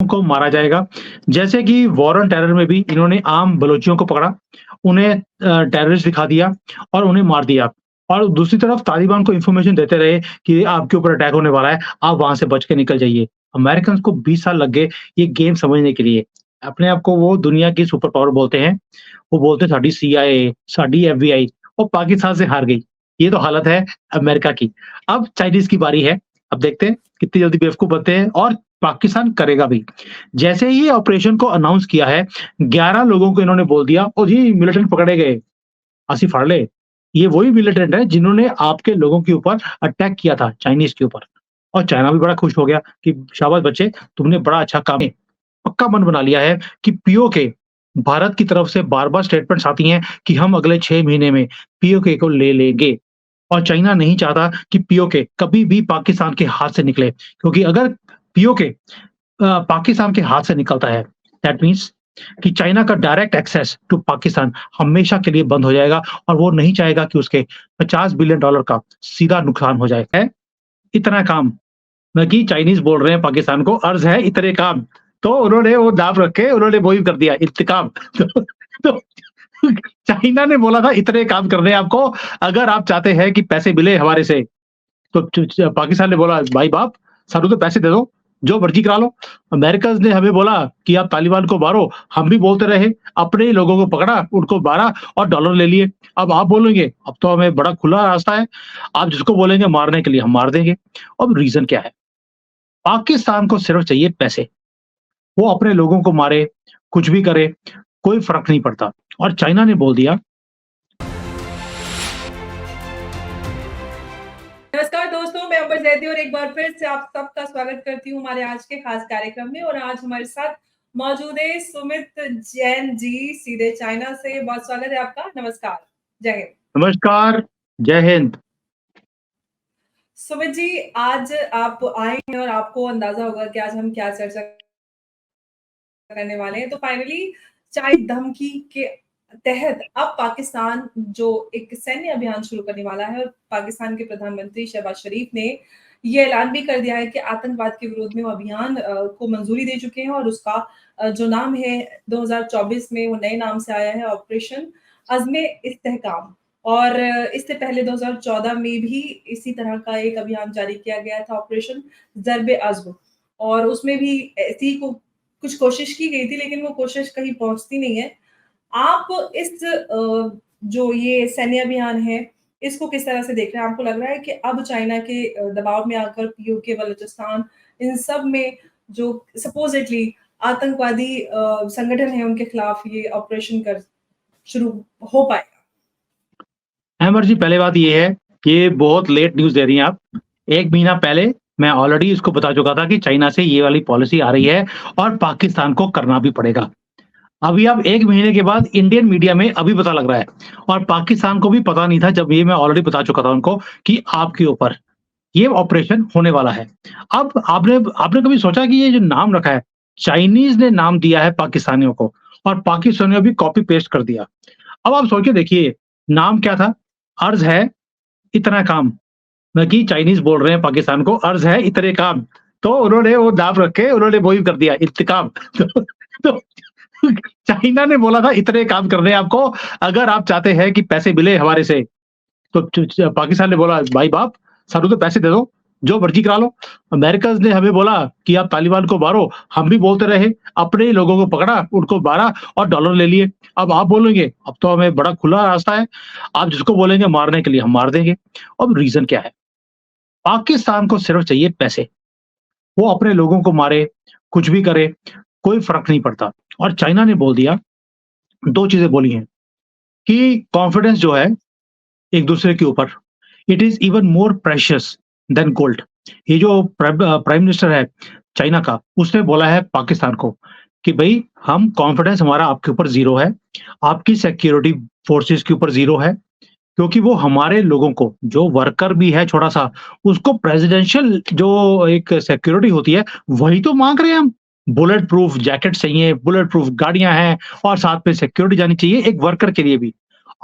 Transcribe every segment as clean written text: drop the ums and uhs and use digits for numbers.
को मारा जाएगा। जैसे कि वॉर ऑन टेरर में भी इन्होंने आम बलोचियों को पकड़ा, उन्हें टेररिस्ट दिखा दिया और उन्हें मार दिया। और दूसरी तरफ तालिबान को इन्फॉर्मेशन देते रहे कि आपके ऊपर अटैक होने वाला है, आप वहाँ से बच के निकल जाइए। अमेरिकन्स को 20 साल लग गए ये गेम समझने के लिए। अपने आप को वो दुनिया की सुपर पावर बोलते हैं। वो बोलते हैं साडी सीआईए, साडी एफबीआई और पाकिस्तान से हार गई। ये तो हालत है अमेरिका की। अब चाइनीज़ की बारी है। अब देखते हैं कितनी जल्दी बेवकूफ़ बनते हैं और पाकिस्तान करेगा भी। जैसे ही ऑपरेशन को अनाउंस किया है, 11 लोगों को इन्होंने बोल दिया और जी मिलिटेंट पकड़े गए। आसिफ हार्ले, ये वही मिलिटेंट है जिन्होंने आपके लोगों के ऊपर अटैक किया था, चाइनीज़ के ऊपर। और चाइना भी बड़ा खुश हो गया कि शाबाश बच्चे, तुमने बड़ा अच्छा काम पक्का मन बना लिया है कि पीओके भारत की तरफ से बार-बार स्टेटमेंट्स आती हैं कि हम अगले 6 महीने में पीओके को ले लेंगे। और चाइना नहीं चाहता कि पीओके कभी भी पाकिस्तान के हाथ से निकले, क्योंकि अगर पीओके पाकिस्तान के हाथ से निकलता है, दैट मीन्स कि चाइना का डायरेक्ट एक्सेस टू पाकिस्तान हमेशा के लिए बंद हो जाएगा और वो नहीं चाहेगा कि उसके $50 बिलियन का सीधा नुकसान हो जाए। है इतना काम, ना कि चाइनीज़ बोल रहे हैं पाकिस्तान को अर्ज़ है इतने काम, तो उन्होंने वो दाँव रख के उन्होंने वो ही कर दिया इंतकाम। तो चाइना ने बोला था इतने काम करने हैं आपको, अगर आप चाहते हैं कि पैसे मिले हमारे से, तो पाकिस्तान ने बोला भाई बाप सानू तो पैसे दे दो, जो मर्जी करा लो। अमेरिकन्स ने हमें बोला कि आप तालिबान को मारो, हम भी बोलते रहे, अपने ही लोगों को पकड़ा, उनको मारा और डॉलर ले लिए। अब आप बोलेंगे, अब तो हमें बड़ा खुला रास्ता है, आप जिसको बोलेंगे मारने के लिए हम मार देंगे। अब रीज़न क्या है? पाकिस्तान को सिर्फ चाहिए पैसे, वो अपने लोगों को मारे, कुछ भी करे, कोई फ़र्क नहीं पड़ता। और चाइना ने बोल दिया नमस्कार दोस्तों, मैं अंबर जैदी और एक बार फिर से आप सबका स्वागत करती हूँ हमारे आज के खास कार्यक्रम में। और आज हमारे साथ मौजूद है सुमित जैन जी, सीधे चाइना से। बहुत स्वागत है आपका। नमस्कार, जय हिंद। नमस्कार, जय हिंद। सुमित जी, आज आप आए हैं और आपको अंदाजा होगा कि आज हम क्या चर्चा करने वाले हैं। तो फाइनली चाइना धमकी के तहत अब पाकिस्तान जो एक सैन्य अभियान शुरू करने वाला है, और पाकिस्तान के प्रधानमंत्री शहबाज शरीफ ने ये ऐलान भी कर दिया है कि आतंकवाद के विरोध में वो अभियान को मंजूरी दे चुके हैं। और उसका जो नाम है 2024 में वो नए नाम से आया है, ऑपरेशन अज़्म इस्तेहकाम। और इससे पहले 2014 में भी इसी तरह का एक अभियान जारी किया गया था, ऑपरेशन ज़र्ब-ए-अज़्म। और उसमें भी ऐसी को कुछ कोशिश की गई थी, लेकिन वो कोशिश कहीं पहुँचती नहीं है। आप इस जो ये सैन्य अभियान है, इसको किस तरह से देख रहे हैं? आपको लग रहा है कि अब चाइना के दबाव में आकर पीओके, बलूचिस्तान, इन सब में जो सपोज़िटली आतंकवादी संगठन है, उनके खिलाफ ये ऑपरेशन कर शुरू हो पाएगा? अहमद जी, पहली बात ये है कि बहुत लेट न्यूज़ दे रही हैं आप। 1 महीना पहले मैं ऑलरेडी इसको बता चुका था कि चाइना से ये वाली पॉलिसी आ रही है और पाकिस्तान को करना भी पड़ेगा। अभी अब 1 महीने के बाद इंडियन मीडिया में अभी पता लग रहा है, और पाकिस्तान को भी पता नहीं था जब ये मैं ऑलरेडी बता चुका था उनको कि आपके ऊपर ये ऑपरेशन होने वाला है। अब आपने आपने कभी सोचा कि ये जो नाम रखा है, चाइनीज़ ने नाम दिया है पाकिस्तानियों को और पाकिस्तानियों ने भी कॉपी पेस्ट कर दिया। अब आप सोच के देखिए, नाम क्या था? अर्ज़ है इतना काम, ना कि चाइनीज़ बोल रहे हैं पाकिस्तान को अर्ज़ है इतने काम, तो उन्होंने वो दाँव रख के उन्होंने वो ही कर दिया इंतकाम। तो चाइना ने बोला था इतने काम करने हैं आपको, अगर आप चाहते हैं कि पैसे मिले हमारे से, तो पाकिस्तान ने बोला भाई बाप सानू तो पैसे दे दो, जो मर्जी करा लो। अमेरिकन्स ने हमें बोला कि आप तालिबान को मारो, हम भी बोलते रहे, अपने ही लोगों को पकड़ा, उनको मारा और डॉलर ले लिए। अब आप बोलेंगे, अब तो हमें बड़ा खुला रास्ता है, आप जिसको बोलेंगे मारने के लिए हम मार देंगे। अब रीज़न क्या है? पाकिस्तान को सिर्फ चाहिए पैसे, वो अपने लोगों को मारे, कुछ भी करे, कोई फ़र्क नहीं पड़ता। और चाइना ने बोल दिया, 2 चीज़ें बोली हैं कि कॉन्फिडेंस जो है एक-दूसरे के ऊपर, it is even more precious than gold. ये जो प्राइम मिनिस्टर है चाइना का, उसने बोला है पाकिस्तान को कि भई हम कॉन्फिडेंस हमारा आपके ऊपर ज़ीरो है, आपकी सिक्योरिटी फोर्सेस के ऊपर ज़ीरो है, क्योंकि वो हमारे लोगों को, जो वर्कर भी है छोटा-सा, उसको प्रेसिडेंशियल जो एक सिक्योरिटी होती है, वही तो माँग रहे हैं हम। बुलेट प्रूफ जैकेट चाहिए, बुलेट प्रूफ गाड़ियाँ हैं और साथ में सिक्योरिटी जानी चाहिए एक वर्कर के लिए भी।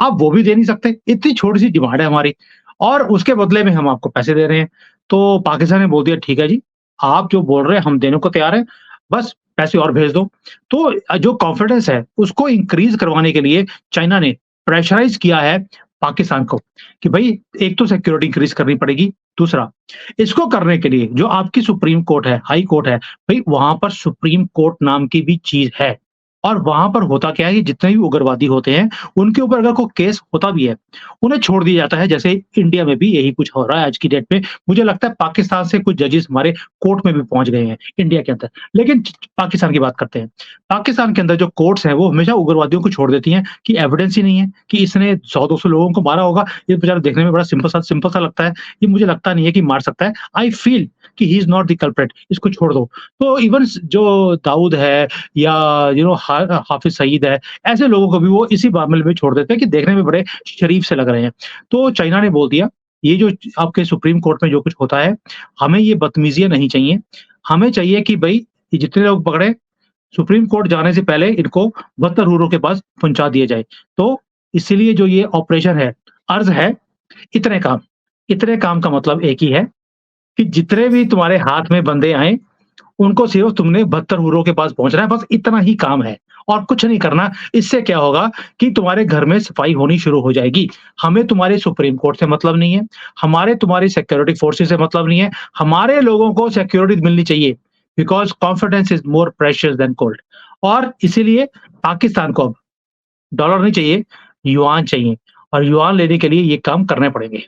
आप वो भी दे नहीं सकते, इतनी छोटी-सी डिमांड है हमारी और उसके बदले में हम आपको पैसे दे रहे हैं। तो पाकिस्तान ने बोल दिया ठीक है जी, आप जो बोल रहे हैं हम देने को तैयार हैं, बस पैसे और भेज दो। तो जो कॉन्फिडेंस है उसको इंक्रीज़ करवाने के लिए चाइना ने प्रेशराइज़ किया है पाकिस्तान को कि भई एक तो सिक्योरिटी इंक्रीज़ करनी पड़ेगी, दूसरा इसको करने के लिए जो आपकी सुप्रीम कोर्ट है, हाई कोर्ट है, भई वहाँ पर सुप्रीम कोर्ट नाम की भी चीज़ है। और वहाँ पर होता क्या है कि जितने भी उग्रवादी होते हैं, उनके ऊपर अगर कोई केस होता भी है, उन्हें छोड़ दिया जाता है। जैसे इंडिया में भी यही कुछ हो रहा है आज की डेट में। मुझे लगता है पाकिस्तान से कुछ जजेस हमारे कोर्ट में भी पहुँच गए हैं इंडिया के अंदर। लेकिन पाकिस्तान की बात करते हैं। पाकिस्तान के अंदर जो कोर्ट्स हैं वो हमेशा उग्रवादियों को छोड़ देती हैं कि एविडेंस ही नहीं है कि इसने 100-200 लोगों को मारा होगा। ये बेचारा देखने में बड़ा सिंपल सा लगता है। ये मुझे लगता नहीं है कि मार सकता है। आई फील कि he is not the culprit, इसको छोड़ दो। तो इवन जो दाऊद है या हाफ़िज़ सईद है, ऐसे लोगों को भी वो इसी मामले में छोड़ देते हैं कि देखने में बड़े शरीफ से लग रहे हैं। तो चाइना ने बोल दिया, ये जो आपके सुप्रीम कोर्ट में जो कुछ होता है, हमें ये बदतमीज़ियाँ नहीं चाहिए। हमें चाहिए कि भई ये जितने लोग पकड़े, सुप्रीम कोर्ट जाने से पहले इनको बदतहूरों के पास पहुँचा दिया जाए। तो इसीलिए जो ये ऑपरेशन है, अर्ज़ है इतने काम। इतने काम का मतलब एक ही है कि जितने भी तुम्हारे हाथ में बंदे आएँ, उनको सिर्फ़ तुमने बदतहूरों के पास पहुँचना है, बस इतना ही काम है और कुछ नहीं करना। इससे क्या होगा कि तुम्हारे घर में सफाई होनी शुरू हो जाएगी। हमें तुम्हारे सुप्रीम कोर्ट से मतलब नहीं है, हमारे तुम्हारी सिक्योरिटी फोर्सेस से मतलब नहीं है, हमारे लोगों को सिक्योरिटी मिलनी चाहिए because confidence is more precious than gold. और इसीलिए पाकिस्तान को अब डॉलर नहीं चाहिए, युआन चाहिए और युआन लेने के लिए ये काम करने पड़ेंगे।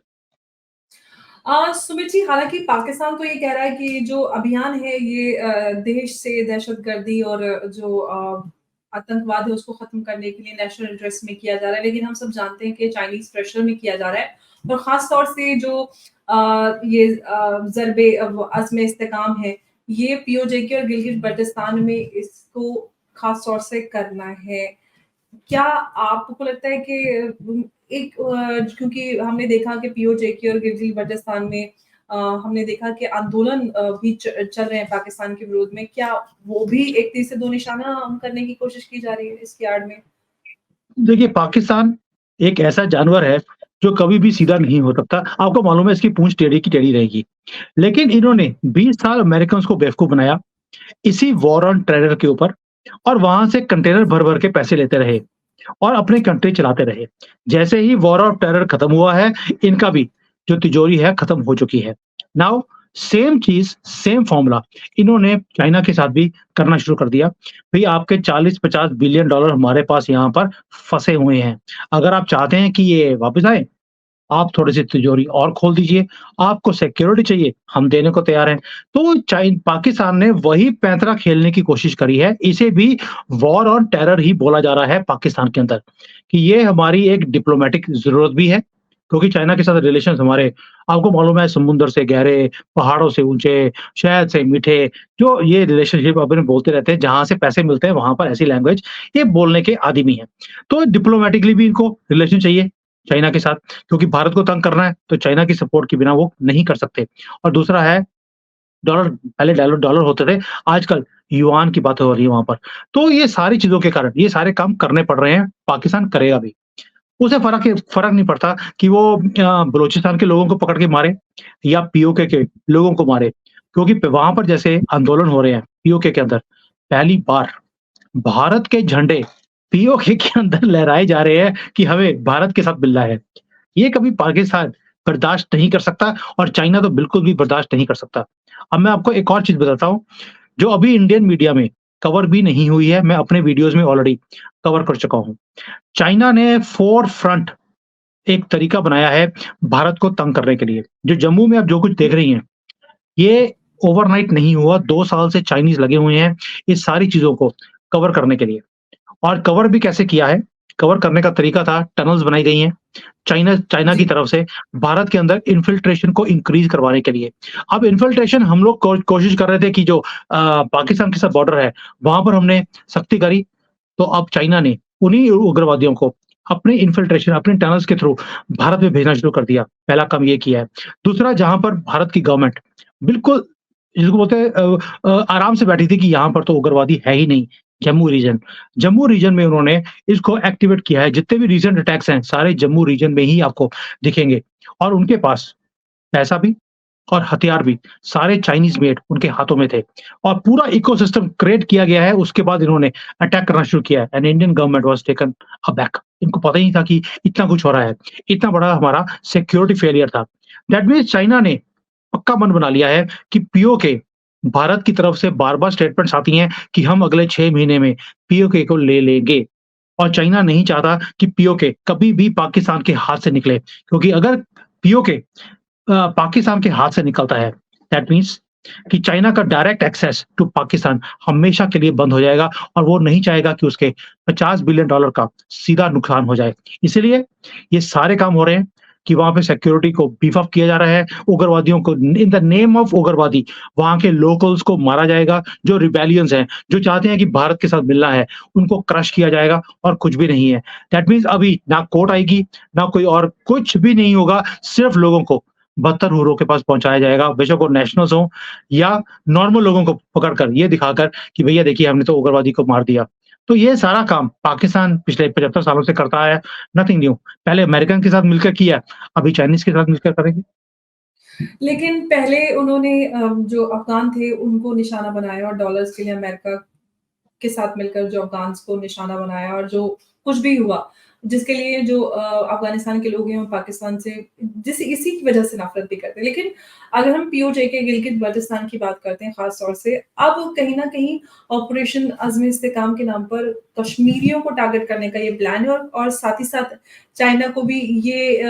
सुमित जी, हालाँकि पाकिस्तान तो ये कह रहा है कि जो अभियान है ये देश से दहशतगर्दी और जो आतंकवाद है उसको ख़त्म करने के लिए नेशनल इंटरेस्ट में किया जा रहा है। लेकिन हम सब जानते हैं कि चाइनीज़ प्रेशर में किया जा रहा है और ख़ास तौर से जो ये ज़रबे अज़्म इस्तेकाम है, ये पीओजे के और गिलगित-बल्टिस्तान में इसको ख़ास तौर से करना है। क्या आपको लगता है कि एक क्योंकि हमने देखा कि पीओजेके और गिलगित-बल्टिस्तान में हमने देखा कि आंदोलन भी चल रहे हैं पाकिस्तान के विरोध में, क्या वो भी एक तीर से दो निशाना करने की कोशिश की जा रही है इसकी आड़ में? देखिए, पाकिस्तान एक ऐसा जानवर है जो कभी भी सीधा नहीं हो सकता। आपको मालूम है इसकी पूँछ टेढ़ी की टेढ़ी रहेगी। लेकिन इन्होंने 20 साल अमेरिकन्स को बेवकूफ़ बनाया, इसी वॉर ऑन टेरर के ऊपर और वहाँ से कंटेनर भर-भर के पैसे लेते रहे और अपनी कंट्री चलाते रहे। जैसे ही वॉर ऑफ टेरर खत्म हुआ है, इनका भी जो तिजोरी है खत्म हो चुकी है। नाउ सेम चीज़, सेम फ़ॉर्मूला इन्होंने चाइना के साथ भी करना शुरू कर दिया। भई आपके 40-50 बिलियन डॉलर हमारे पास यहाँ पर फँसे हुए हैं। अगर आप चाहते हैं कि ये वापस आएँ, आप थोड़ी-सी तिजोरी और खोल दीजिए। आपको सिक्योरिटी चाहिए, हम देने को तैयार हैं। तो पाकिस्तान ने वही पैंतरा खेलने की कोशिश करी है। इसे भी वॉर ऑन टेरर ही बोला जा रहा है पाकिस्तान के अंदर, कि ये हमारी एक डिप्लोमैटिक ज़रूरत भी है, क्योंकि चाइना के साथ रिलेशंस हमारे आपको मालूम है समुद्र से गहरे, पहाड़ों से ऊँचे, शहद से मीठे, जो ये रिलेशनशिप अपन बोलते रहते हैं, जहाँ से पैसे मिलते हैं वहाँ पर ऐसी लैंग्वेज ये बोलने के आदी हैं। तो डिप्लोमैटिकली भी इनको रिलेशन चाहिए चाइना के साथ। क्योंकि भारत को तंग करना है, तो चाइना की सपोर्ट के बिना वो नहीं कर सकते। और दूसरा है डॉलर, पहले डॉलर डॉलर होते थे, आजकल युआन की बात हो रही है वहाँ पर। तो ये सारी चीज़ों के कारण ये सारे काम करने पड़ रहे हैं, पाकिस्तान करेगा भी। उसे फ़र्क नहीं पड़ता कि वो बलूचिस्तान के लोगों को पकड़ के मारे या पीओके के लोगों को मारे। क्योंकि वहाँ पर जैसे आंदोलन हो रहे हैं पीओके के अंदर, पहली बार भारत के झंडे पीओके के अंदर लहराए जा रहे हैं कि हमें भारत के साथ मिलना है। ये कभी पाकिस्तान बर्दाश्त नहीं कर सकता और चाइना तो बिल्कुल भी बर्दाश्त नहीं कर सकता। अब मैं आपको एक और चीज़ बताता हूँ, जो अभी इंडियन मीडिया में कवर भी नहीं हुई है, मैं अपने वीडियोज़ में ऑलरेडी कवर कर चुका हूँ। चाइना ने फोर फ्रंट एक तरीका बनाया है भारत को तंग करने के लिए। जो जम्मू में आप जो कुछ देख रही हैं, ये ओवरनाइट नहीं हुआ, 2 साल से चाइनीज़ लगे हुए हैं, इस सारी चीज़ों को कवर करने के लिए। और कवर भी कैसे किया है? कवर करने का तरीका था टनल्स बनाई गई हैं, चाइना चाइना की जी। तरफ से भारत के अंदर इन्फिल्ट्रेशन को इंक्रीज़ करवाने के लिए। अब इन्फिल्ट्रेशन हम लोग कोशिश कर रहे थे कि जो पाकिस्तान के साथ बॉर्डर है, वहाँ पर हमने सख्ती करी, तो अब चाइना ने उन्हीं उग्रवादियों को अपने इन्फिल्ट्रेशन, अपने टनल्स के थ्रू भारत में भेजना शुरू कर दिया। पहला काम ये किया है। दूसरा जहाँ पर भारत की गवर्नमेंट बिल्कुल जिसको बोलते हैं आराम से बैठी थी कि यहाँ पर तो उग्रवादी है ही नहीं, जम्मू रीजन। जम्मू रीजन में उन्होंने इसको एक्टिवेट किया है। जितने भी रीसेंट अटैक्स हैं, सारे जम्मू रीजन में ही आपको दिखेंगे और उनके पास पैसा भी, और हथियार भी सारे चाइनीज़ मेड उनके हाथों में थे और पूरा इकोसिस्टम क्रिएट किया गया है, उसके बाद इन्होंने अटैक करना शुरू किया है and Indian government was taken aback. इनको पता ही नहीं था कि इतना कुछ हो रहा है। इतना बड़ा हमारा सिक्योरिटी फेलियर था। दैट मीन्स चाइना ने पक्का मन बना लिया है कि पीओके भारत की तरफ से बार-बार स्टेटमेंट्स आती हैं कि हम अगले 6 महीने में पीओके को ले लेंगे और चाइना नहीं चाहता कि पीओके कभी भी पाकिस्तान के हाथ से निकले क्योंकि अगर पीओके पाकिस्तान के हाथ से निकलता है, दैट मीन्स कि चाइना का डायरेक्ट एक्सेस टू पाकिस्तान हमेशा के लिए बंद हो जाएगा और वो नहीं चाहेगा कि उसके $50 बिलियन का सीधा नुकसान हो जाए। इसीलिए ये सारे काम हो रहे हैं कि वहाँ पे सिक्योरिटी को बीफ अप किया जा रहा है, उग्रवादियों को इन द नेम ऑफ उग्रवादी वहाँ के लोकल्स को मारा जाएगा, जो रिबेलियंस हैं, जो चाहते हैं कि भारत के साथ मिलना है, उनको क्रश किया जाएगा और कुछ भी नहीं है। दैट मीन्स अभी ना कोर्ट आएगी, ना कोई और कुछ भी नहीं होगा, सिर्फ लोगों को बदतर हुरों के पास पहुँचाया जाएगा, बेशक वो नेशनल्स हों या नॉर्मल लोगों को पकड़कर ये दिखाकर कि भैया देखिए हमने तो उग्रवादी को मार दिया। तो ये सारा काम पाकिस्तान पिछले 75 सालों से करता आया है, नथिंग न्यू। पहले अमेरिकन के साथ मिलकर किया, अभी चाइनीज़ के साथ मिलकर करेंगे। लेकिन पहले उन्होंने जो अफ़गान थे उनको निशाना बनाया और डॉलर्स के लिए अमेरिका के साथ मिलकर जो अफ़गान्स को निशाना बनाया और जो कुछ भी हुआ, जिसके लिए जो अफ़गानिस्तान के लोग हैं वो पाकिस्तान से जिस इसी की वजह से नफ़रत भी करते हैं। लेकिन अगर हम पीओजे गिलगित-बाल्टिस्तान की बात करते हैं ख़ास तौर से, अब कहीं न कहीं ऑपरेशन अज़्म इस्तेहकाम के नाम पर कश्मीरियों को टारगेट करने का ये प्लान है और साथ ही साथ चाइना को भी ये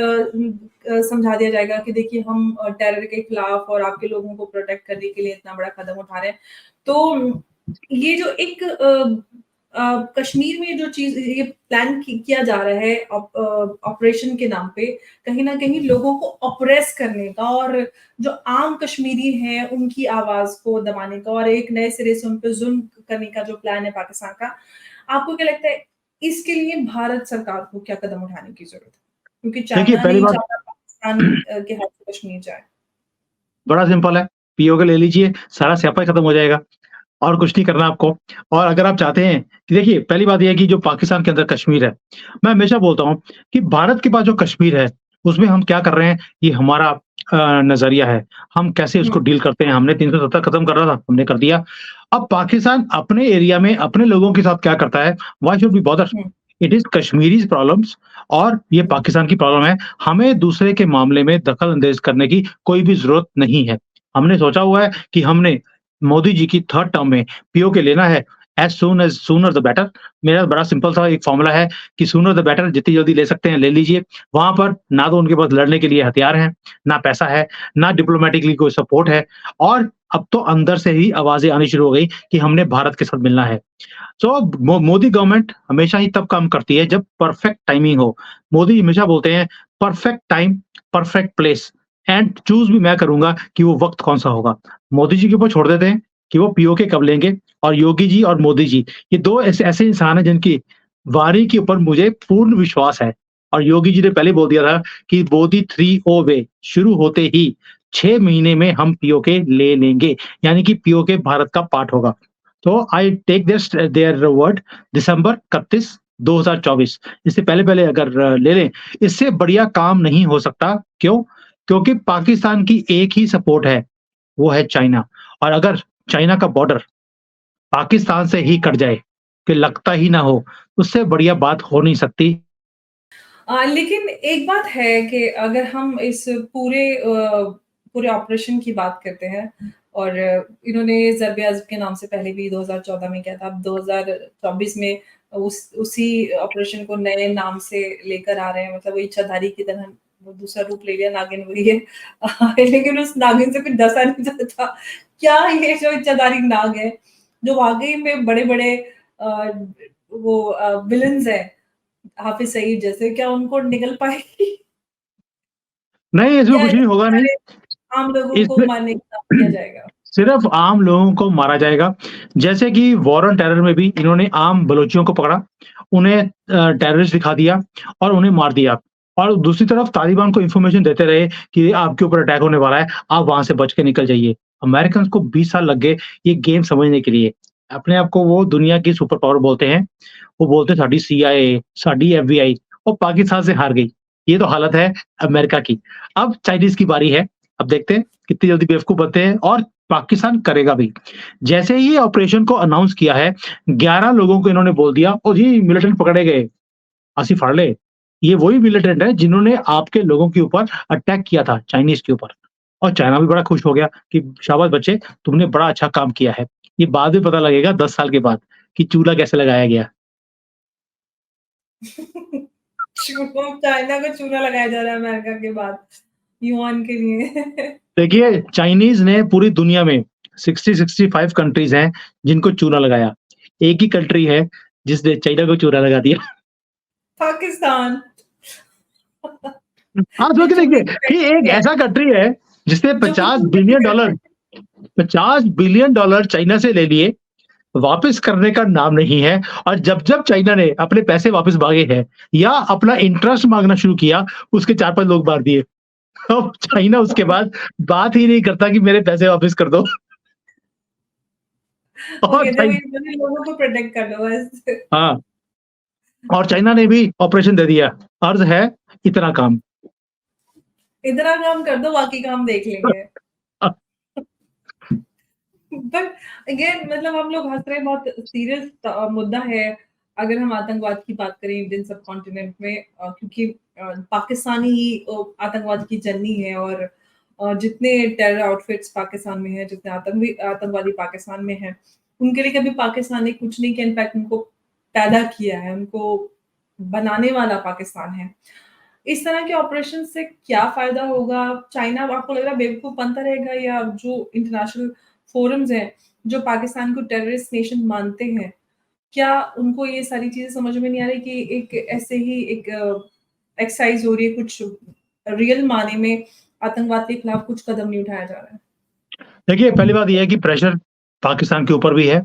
समझा दिया जाएगा कि देखिए हम टेरर के खिलाफ और आपके लोगों को प्रोटेक्ट करने के लिए इतना बड़ा कदम उठा रहे हैं। तो ये जो एक कश्मीर में जो चीज़ ये प्लान किया जा रहा है ऑपरेशन के नाम पे, कहीं न कहीं लोगों को ऑप्रेस करने का और जो आम कश्मीरी हैं, उनकी आवाज़ को दबाने का और एक नए सिरे से उन पे ज़ुल्म करने का जो प्लान है पाकिस्तान का, आपको क्या लगता है इसके लिए भारत सरकार को क्या कदम उठाने की ज़रूरत है? क्योंकि देखिए चाइना पहली नहीं बात चाहता पाकिस्तान के हाथ से कश्मीर जाए। बड़ा सिंपल है, पीओके ले लीजिए, सारा स्यापा ही खत्म हो जाएगा। और कुछ नहीं करना आपको। और अगर आप चाहते हैं कि देखिए पहली बात ये है कि जो पाकिस्तान के अंदर कश्मीर है, मैं हमेशा बोलता हूँ कि भारत के पास जो कश्मीर है, उसमें हम क्या कर रहे हैं, ये हमारा नज़रिया है। हम कैसे हुँ, उसको डील करते हैं, हमने 370 खत्म करना था, हमने कर दिया। अब पाकिस्तान अपने एरिया में अपने लोगों के साथ क्या करता है, why should we bother? Hmm, it is Kashmiris problems और ये पाकिस्तान की प्रॉब्लम है। हमें दूसरे के मामले में दखल अंदाज़ी करने की कोई भी ज़रूरत नहीं है। हमने सोचा हुआ है कि हमने मोदी जी की 3rd टर्म में पीओके लेना है एज़ सूनर द बेटर। मेरा बड़ा सिंपल सा एक फ़ॉर्मूला है कि सूनर द बेटर जितनी जल्दी ले सकते हैं ले लीजिए। वहाँ पर ना तो उनके पास लड़ने के लिए हथियार हैं, ना पैसा है, ना डिप्लोमैटिकली कोई सपोर्ट है और अब तो अंदर से ही आवाज़ें आनी शुरू हो गई कि हमने भारत के साथ मिलना है। सो मोदी गवर्नमेंट हमेशा ही तब काम करती है जब परफेक्ट टाइमिंग हो। मोदी हमेशा बोलते हैं perfect time, perfect place and choose भी मैं करूँगा कि वो वक़्त कौन-सा होगा। मोदी जी के ऊपर छोड़ देते हैं कि वो पीओके कब लेंगे और योगी जी और मोदी जी ये 2 ऐसे ऐसे इंसान हैं जिनकी वाणी के ऊपर मुझे पूर्ण विश्वास है। और योगी जी ने पहले बोल दिया था कि मोदी 3 ओ वे शुरू होते ही 6 महीने में हम पीओके ले लेंगे, यानी कि पीओके भारत का पार्ट होगा। तो आई टेक देयर वर्ड दिसंबर 31, 2024 इससे पहले-पहले अगर ले लें, इससे बढ़िया काम नहीं हो सकता। क्यों? क्योंकि पाकिस्तान की एक ही सपोर्ट है, वो है चाइना और अगर चाइना का बॉर्डर पाकिस्तान से ही कट जाए, कि लगता ही ना हो, उससे बढ़िया बात हो नहीं सकती। लेकिन एक बात है कि अगर हम इस पूरे ऑपरेशन की बात करते हैं और इन्होंने ज़र-ए-अज़्म के नाम से पहले भी 2014 में किया था, अब 2024 में उसी ऑपरेशन को नए नाम से लेकर आ रहे हैं, मतलब वो इच्छाधारी की तरह वो दूसरा रूप ले लिया, नागिन वही है। लेकिन उस नागिन से कुछ डसा नहीं जाता। क्या ये जो इच्छाधारी नाग है, जो वाक़ई में बड़े-बड़े अ, विलेन्स हैं हाफ़िज़ सईद जैसे, क्या उनको निगल पाएगी? नहीं, इसमें या कुछ भी इतने होगा नहीं। सारे आम लोगों को इसमें मारने का काम किया जाएगा? सिर्फ आम लोगों को मारा जाएगा। जैसे कि वॉर ऑन टेरर में भी इन्होंने आम बलोचियों को पकड़ा, उन्हें टेररिस्ट दिखा दिया और उन्हें मार दिया। और दूसरी तरफ तालिबान को इन्फॉर्मेशन देते रहे कि आपके ऊपर अटैक होने वाला है, आप वहाँ से बच के निकल जाइए। अमेरिकन्स को 20 साल लग गए ये गेम समझने के लिए। अपने आप को वो दुनिया की सुपर पावर बोलते हैं। वो बोलते हैं साडी सीआईए, साडी एफबीआई, वो पाकिस्तान से हार गई। ये तो हालत है अमेरिका की। अब चाइनीज़ की बारी है। अब देखते हैं कितनी जल्दी बेवकूफ़ बनते हैं और पाकिस्तान करेगा भी। जैसे ही ऑपरेशन को अनाउंस किया है, 11 लोगों को इन्होंने बोल दिया और जी मिलिटेंट पकड़े गए। आसिफ हार्ले, ये वही मिलिटेंट है जिन्होंने आपके लोगों के ऊपर अटैक किया था, चाइनीज़ के ऊपर। और चाइना भी बड़ा खुश हो गया कि शाबाश बच्चे, तुमने बड़ा अच्छा काम किया है। ये बाद में पता लगेगा 10 साल के बाद कि चूल्हा कैसे लगाया गया। चाइना को चूना लगाया जा रहा है अमेरिका के बाद युआन के लिए। देखिए, चाइनीज़ ने पूरी दुनिया में 60-65 कंट्रीज़ हैं जिनको चूना लगाया। एक ही कंट्री है जिसने चाइना को चूना लगा दिया। पाकिस्तान। हाँ, सोच ये के देखिए चूने की कि एक फैक्ट्री है ऐसा कंट्री है जिसने जो कि 50 चूने की billion factory dollar $50 billion China से ले लिए, वापस करने का नाम नहीं है और जब-जब चाइना ने अपने पैसे वापस माँगे हैं या अपना इंटरेस्ट माँगना शुरू किया, उसके 4-5 लोग मार दिए। अब चाइना उसके बाद बात ही नहीं करता कि मेरे पैसे वापस कर दो। वो और कहते हैं चाइ भाई मुझे लोगों को प्रोटेक्ट कर लो बस। हाँ, और चाइना ने भी ऑपरेशन दे दिया। अर्ज़ है इतना काम। इतना काम कर दो बाकी काम देख लेंगे। बट अगेन मतलब हम लोग हँस रहे हैं, बहुत सीरियस मुद्दा है अगर हम आतंकवाद की बात करें इंडियन सबकॉन्टिनेंट में, क्योंकि पाकिस्तानी ही आतंकवाद की जननी है और जितने टेरर आउटफिट्स पाकिस्तान में हैं, जितने आतंकवादी पाकिस्तान में हैं, उनके लिए कभी पाकिस्तान ने कुछ नहीं किया, इनफैक्ट उनको पैदा किया है, उनको बनाने वाला पाकिस्तान है। इस तरह के ऑपरेशन से क्या फ़ायदा होगा? चाइना आपको लग रहा है बेवकूफ़ बनता रहेगा या जो इंटरनेशनल फोरम्स हैं, जो पाकिस्तान को टेररिस्ट नेशन मानते हैं, क्या उनको ये सारी चीज़ें समझ में नहीं आ रही कि एक ऐसे ही एक एक्सरसाइज़ हो रही है, कुछ रियल मायने में आतंकवाद के खिलाफ कुछ कदम नहीं उठाया जा रहा है? देखिए, पहली बात ये है कि प्रेशर पाकिस्तान के ऊपर भी है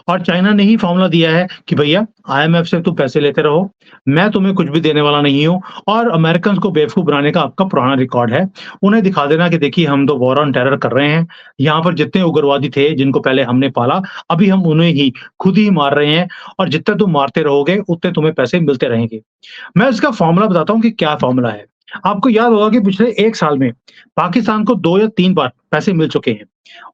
और चाइना ने ही फ़ॉर्मूला दिया है कि भैया आईएमएफ से तुम पैसे लेते रहो, मैं तुम्हें कुछ भी देने वाला नहीं हूँ और अमेरिकन्स को बेवकूफ़ बनाने का आपका पुराना रिकॉर्ड है। उन्हें दिखा देना कि देखिए हम तो वॉर ऑन टेरर कर रहे हैं, यहाँ पर जितने उग्रवादी थे जिनको पहले हमने पाला, अभी हम उन्हें ही खुद ही मार रहे हैं और जितना तुम मारते रहोगे, उतने तुम्हें पैसे मिलते रहेंगे। मैं इसका फ़ॉर्मूला बताता हूँ कि क्या फ़ॉर्मूला है। आपको याद होगा कि पिछले 1 साल में पाकिस्तान को 2 या 3 बार पैसे मिल चुके हैं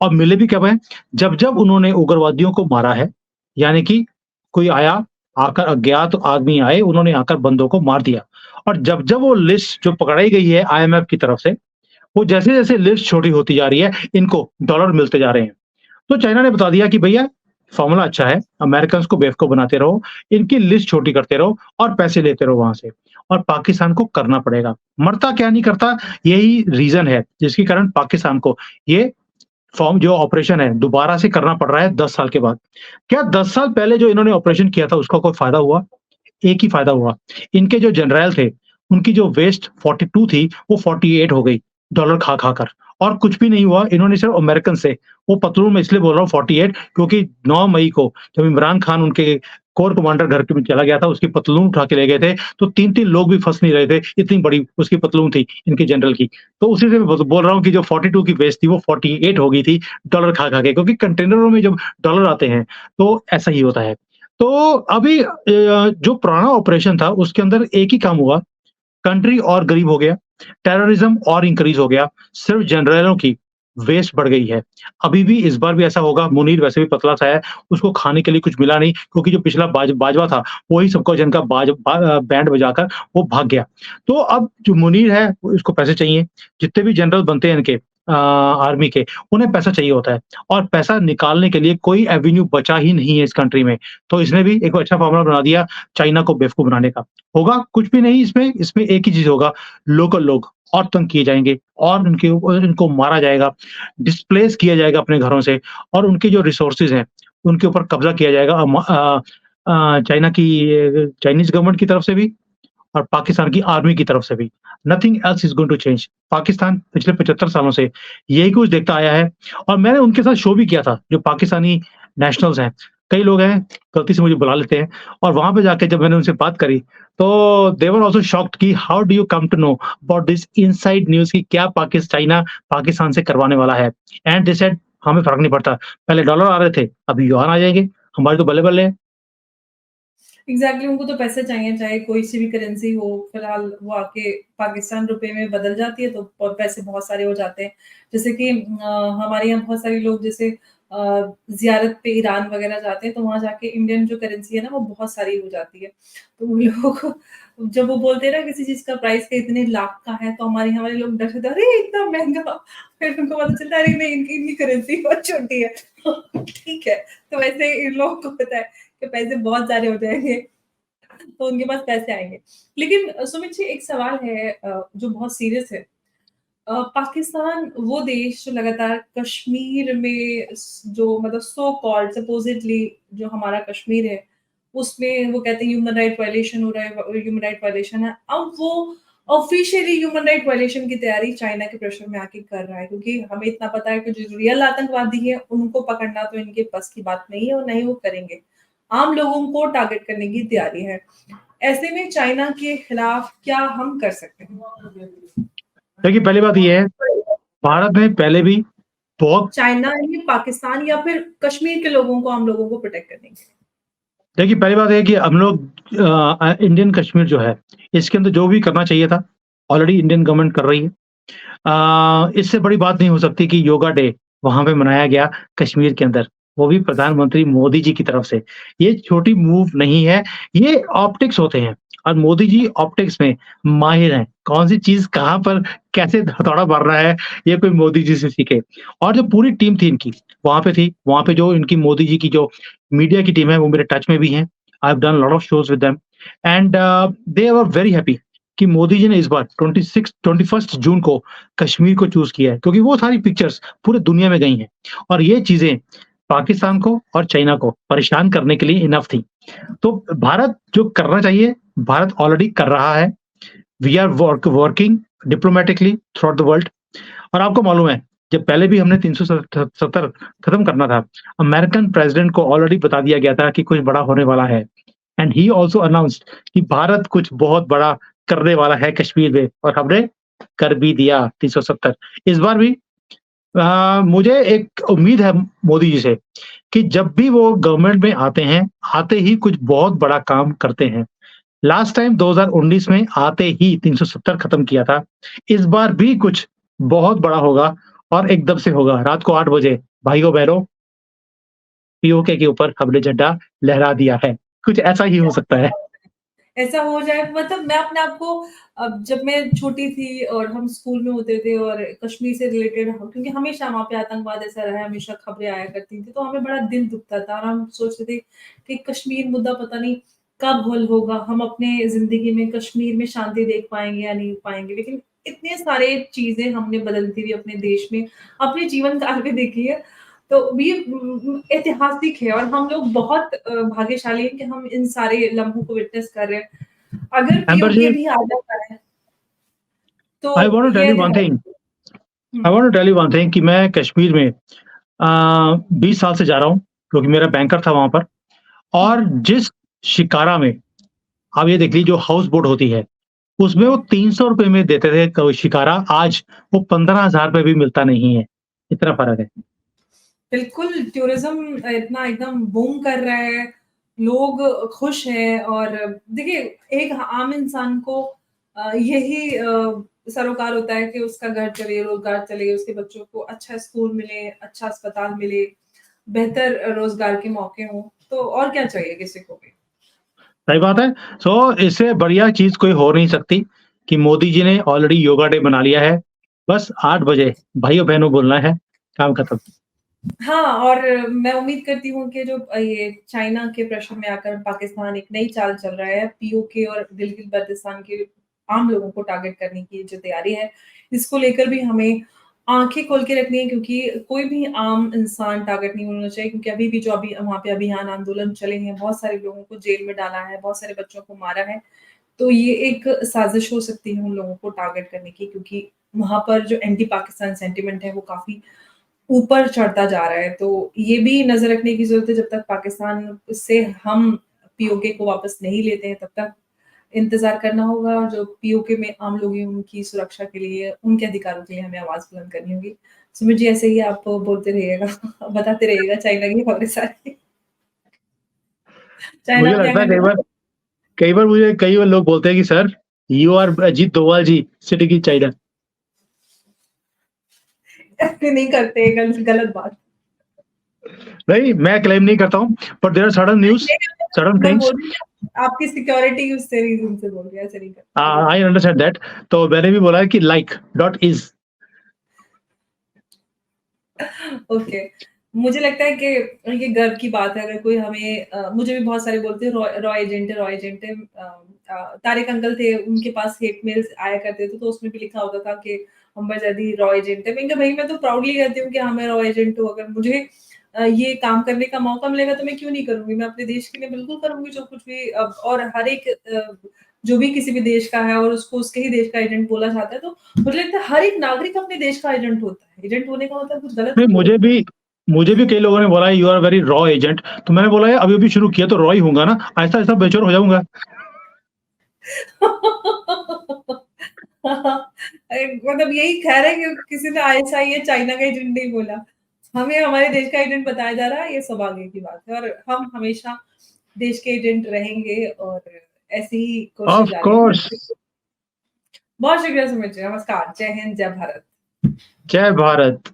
और मिले भी कब हैं? जब-जब उन्होंने उग्रवादियों को मारा है, यानी कि कोई आया, आकर अज्ञात आदमी आए, उन्होंने आकर बंदों को मार दिया और जब-जब वो लिस्ट जो पकड़ाई गई है आईएमएफ की तरफ से, वो जैसे-जैसे लिस्ट छोटी होती जा रही है, इनको डॉलर मिलते जा रहे हैं। तो चाइना ने बता दिया कि भैया फ़ॉर्मूला अच्छा है, अमेरिकन्स को बेवकूफ़ बनाते रहो, इनकी लिस्ट छोटी करते रहो और पैसे लेते रहो वहाँ से और पाकिस्तान को करना पड़ेगा। मरता क्या नहीं करता, यही रीज़न है, जिसके कारण पाकिस्तान को ये जो ऑपरेशन है, दोबारा से करना पड़ रहा है 10 साल के बाद। क्या 10 साल पहले जो इन्होंने ऑपरेशन किया था, उसका कोई फ़ायदा हुआ? एक ही फ़ायदा हुआ। इनके जो जनरल थे, उनकी जो वेस्ट 42 थी, वो 48 हो गई, डॉलर खा-खा कर और कुछ भी नहीं हुआ। इन्होंने सिर्फ अमेरिकन से वो पतलून मैं इसलिए बोल रहा हूँ 48 क्योंकि 9 मई को जब इमरान खान उनके कोर कमांडर घर के में चला गया था, उसकी पतलून उठा के ले गए थे, तो 3-3 लोग भी फँस नहीं रहे थे, इतनी बड़ी उसकी पतलून थी, इनके जनरल की। तो उसी से मैं बोल रहा हूँ कि जो 42 की वेस्ट थी, वो 48 हो गई थी, डॉलर खा-खा के क्योंकि कंटेनरों में जब डॉलर आते हैं, तो ऐसा ही होता है। तो अभी जो पुराना ऑपरेशन था उसके अंदर एक ही काम हुआ, कंट्री और गरीब हो गया, टेररिज्म और इंक्रीज़ हो गया, सिर्फ जनरलों की वेस्ट बढ़ गई है। अभी भी इस बार भी ऐसा होगा, मुनीर वैसे भी पतला-सा है, उसको खाने के लिए कुछ मिला नहीं क्योंकि जो पिछला बाजवा था, वही सबका जन का बैंड बजाकर वो भाग गया। तो अब जो मुनीर है, उसको पैसे चाहिए, जितने भी जनरल बनते हैं इनके आर्मी के, उन्हें पैसा चाहिए होता है और पैसा निकालने के लिए कोई एवेन्यू बचा ही नहीं है इस कंट्री में। तो इसने भी एक अच्छा फ़ॉर्मूला बना दिया चाइना को बेवकूफ़ बनाने का। होगा कुछ भी नहीं इसमें, इसमें एक ही चीज़ होगा, लोकल लोग और तंग किए जाएँगे और उनके ऊपर इनको मारा जाएगा, डिस्प्लेस किया जाएगा अपने घरों से और उनके जो रिसोर्सेज़ हैं, उनके ऊपर कब्ज़ा किया जाएगा चाइनीज़ गवर्नमेंट की तरफ से भी और पाकिस्तान की आर्मी की तरफ से भी। Nothing else is going to change. Pakistan पिछले 75 सालों से यही कुछ देखता आया है और मैंने उनके साथ शो भी किया था, जो पाकिस्तानी नेशनल्स हैं। कई लोग हैं, गलती से मुझे बुला लेते हैं और वहाँ पे जाके जब मैंने उनसे बात करी, तो दे वर आल्सो शॉक्ड कि how do you come to know about this inside news कि क्या चाइना पाकिस्तान से करवाने वाला है? एंड दे सेड हमें फ़र्क नहीं पड़ता। पहले डॉलर आ रहे थे, अभी युआन आ जाएँगे, हमारे तो बल्ले-बल्ले है। एग्ज़ैक्टली उनको तो पैसे चाहिए, चाहे कोई सी भी करेंसी हो, फिलहाल वो आके पाकिस्तान रुपए में बदल जाती है तो पैसे बहुत सारे हो जाते हैं। जैसे कि हमारे यहाँ बहुत सारे लोग जैसे ज़ियारत पे ईरान वग़ैरह जाते हैं, तो वहाँ जाके इंडियन जो करेंसी है ना, वो बहुत सारी हो जाती है। तो वो लोग जब वो बोलते हैं ना किसी चीज़ का प्राइस का इतने लाख का है, तो हमारे लोग डर जाते हैं, "अरे! इतना महँगा।" फिर उनको पता चलता है, "अरे नहीं, इनकी करेंसी बहुत छोटी है।" ठीक है, तो वैसे इन लोगों को पता है कि पैसे बहुत सारे हो जाएँगे, तो उनके पास पैसे आएँगे। लेकिन सुमित जी एक सवाल है जो बहुत सीरियस है। पाकिस्तान वो देश जो लगातार कश्मीर में जो मतलब सो कॉल्ड सपोज़िटली जो हमारा कश्मीर है, उसमें वो कहते हैं ह्यूमन राइट वायलेशन हो रहा है, ह्यूमन राइट वायलेशन है। अब वो ऑफ़िशियली ह्यूमन राइट वायलेशन की तैयारी चाइना के प्रेशर में आके कर रहा है, क्योंकि हमें इतना पता है कि जो रियल आतंकवादी है, उनको पकड़ना तो इनके बस की बात नहीं है और ना ही वो करेंगे। आम लोगों को टारगेट करने की तैयारी है। ऐसे में चाइना के खिलाफ क्या हम कर सकते हैं? देखिए, पहली बात ये है, भारत ने पहले भी बहुत चाइना ही पाकिस्तान या फिर कश्मीर के लोगों को आम लोगों को प्रोटेक्ट करने के लिए। देखिए, पहली बात है कि हम लोग इंडियन कश्मीर जो है, इसके अंदर जो भी करना चाहिए था, ऑलरेडी इंडियन गवर्नमेंट कर रही है। इससे बड़ी बात नहीं हो सकती कि योगा डे वहाँ पे मनाया गया कश्मीर के अंदर, वो भी प्रधानमंत्री मोदी जी की तरफ से। ये छोटी मूव नहीं है, ये ऑप्टिक्स होते हैं और मोदी जी ऑप्टिक्स में माहिर हैं। कौन-सी चीज़ कहाँ पर कैसे हथौड़ा मारना है, ये कोई मोदी जी से सीखे। और जो पूरी टीम थी इनकी, वहाँ पे थी, वहाँ पे जो इनकी मोदी जी की जो मीडिया की टीम है, वो मेरे टच में भी हैं। I have done lot of shows with them and they were very happy कि मोदी जी ने इस बार 21 जून को कश्मीर को चूज़ किया है, क्योंकि वो सारी पिक्चर्स पूरी दुनिया में गई हैं और ये चीज़ें पाकिस्तान को और चाइना को परेशान करने के लिए इनफ थी। तो भारत जो करना चाहिए, भारत ऑलरेडी कर रहा है। We are working diplomatically throughout the world और आपको मालूम है, जब पहले भी हमने 370 खत्म करना था, अमेरिकन प्रेसिडेंट को ऑलरेडी बता दिया गया था कि कुछ बड़ा होने वाला है एंड ही आल्सो अनाउंस्ड कि भारत कुछ बहुत बड़ा करने वाला है कश्मीर में और हमने कर भी दिया 370। इस बार भी मुझे एक उम्मीद है मोदी जी से कि जब भी वो गवर्नमेंट में आते हैं, आते ही कुछ बहुत बड़ा काम करते हैं। लास्ट टाइम 2019 में आते ही 370 खत्म किया था। इस बार भी कुछ बहुत बड़ा होगा और एकदम से होगा। रात को 8 बजे भाइयों-बहनों, पीओके के ऊपर हमने झंडा लहरा दिया है। कुछ ऐसा ही हो सकता है। ऐसा हो जाए मतलब मैं अपने आप को जब मैं छोटी थी और हम स्कूल में होते थे और कश्मीर से रिलेटेड हम क्योंकि हमेशा वहाँ पे आतंकवाद ऐसा रहा है, हमेशा खबरें आया करती थी, तो हमें बड़ा दिल दुखता था और हम सोचते थे कि कश्मीर मुद्दा पता नहीं कब हल होगा, हम अपने ज़िंदगी में कश्मीर में शांति देख पाएँगे या नहीं पाएँगे। लेकिन इतने सारे चीज़ें हमने बदलती हुई अपने देश में, अपने जीवन काल में देखी है, तो ये ऐतिहासिक है और हम लोग बहुत भाग्यशाली हैं कि हम इन सारे लम्हों को विटनेस कर रहे हैं। अगर अम्बर पीओके जी, भी आ जाता है, तो आई वांट टू टेल ये यू वन थिंग हुँ, I want to tell you one thing कि मैं कश्मीर में 20 साल से जा रहा हूँ, क्योंकि मेरा बैंकर था वहाँ पर हुँ, और जिस शिकारा में आप ये देख लीजिए जो हाउस बोट होती है, उसमें वो हुँ। ₹300 में देते थे शिकारा, आज वो ₹15,000 भी मिलता नहीं है। इतना फ़र्क है। बिल्कुल, टूरिज़्म इतना एकदम बूम कर रहा है, लोग खुश हैं और देखिए एक आम इंसान को यही सरोकार होता है कि उसका घर चले, रोज़गार चले, उसके बच्चों को अच्छा स्कूल मिले, अच्छा अस्पताल मिले, बेहतर रोज़गार के मौके हों, तो और क्या चाहिए किसी को भी। सही बात है। सो इससे बढ़िया चीज़ कोई हो नहीं सकती कि मोदी जी ने ऑलरेडी योगा डे बना लिया है। बस 8 बजे भाइयों-बहनों बोलना है, काम खत्म। हाँ, और मैं उम्मीद करती हूँ कि जो ये चाइना के प्रेशर में आकर पाकिस्तान एक नई चाल चल रहा है, पीओके और गिलगित-बाल्टिस्तान के आम लोगों को टारगेट करने की जो तैयारी है, इसको लेकर भी हमें आँखें खोल के रखनी है क्योंकि कोई भी आम इंसान टारगेट नहीं होना चाहिए क्योंकि अभी भी जो अभी वहाँ पे अभियान आंदोलन चले हैं, बहुत सारे लोगों को जेल में डाला है, बहुत सारे बच्चों को मारा है। तो ये एक साज़िश हो सकती है उन लोगों को टारगेट करने की क्योंकि वहाँ पर जो एंटी पाकिस्तान सेंटिमेंट है वो काफ़ी ऊपर चढ़ता जा रहा है, तो ये भी नज़र रखने की ज़रूरत है जब तक पाकिस्तान से हम पीओके को वापस नहीं लेते हैं, तब तक इंतज़ार करना होगा और जो पीओके में आम लोग हैं, उनकी सुरक्षा के लिए, उनके अधिकारों के लिए हमें आवाज़ बुलंद करनी होगी। सुमित जी ऐसे ही आप बोलते रहिएगा, बताते रहिएगा चाइना की खबरें सारी। चाइना मुझे में क्या लगता है कई करना बार है? कई बार लोग बोलते हैं कि sir you are Ajit Doval ji sitting in China. ऐसे नहीं करते, गलत बात। नहीं, मैं क्लेम नहीं करता हूँ, but there are certain news, certain मैं थिंग्स बोल रही हूँ आपकी सिक्योरिटी उससे रीज़न से बोल रही हूँ, ऐसे नहीं करते। I understand that. तो मैंने भी बोला है कि लाइक डॉट इज़। ओके। मुझे लगता है कि ये गर्व की बात है अगर कोई हमें मुझे भी बहुत सारे बोलते हैं रॉ एजेंट है, रॉ एजेंट है। तारिक अंकल थे, उनके पास हेट मेल्स आया करते थे, तो उसमें भी लिखा होता था कि अंबर जैदी रॉ एजेंट है। मैंने कहा, भई मैं तो प्राउडली कहती हूँ कि हाँ, मैं रॉ एजेंट हूँ। अगर मुझे ये काम करने का मौका मिलेगा तो मैं क्यों नहीं करूँगी? मैं अपने देश के लिए बिल्कुल करूँगी जो कुछ भी और हर एक जो भी किसी भी देश का है और उसको उसके ही देश का एजेंट बोला जाता है, तो मुझे लगता है हर एक नागरिक अपने देश का एजेंट होता है। एजेंट होने का मतलब कुछ गलत नहीं, थोड़ी होता मुझे भी कई लोगों ने बोला यू आर वेरी रॉ एजेंट, तो मैंने बोला यार अभी-अभी शुरू किया तो रॉ ही होऊँगा ना, आहिस्ता-आहिस्ता मैच्योर हो जाऊँगा। मतलब यही खैर है कि किसी ने ऐसा ये चाइना का एजेंट नहीं बोला। हमें हमारे देश का एजेंट बताया जा रहा है, ये सौभाग्य की बात है और हम हमेशा देश के एजेंट रहेंगे और ऐसी ही कोशिश ऑफ जारी कोर्स। रखेंगे। बहुत शुक्रिया सुमित जी, नमस्कार, जय हिंद, जय भारत। जय भारत।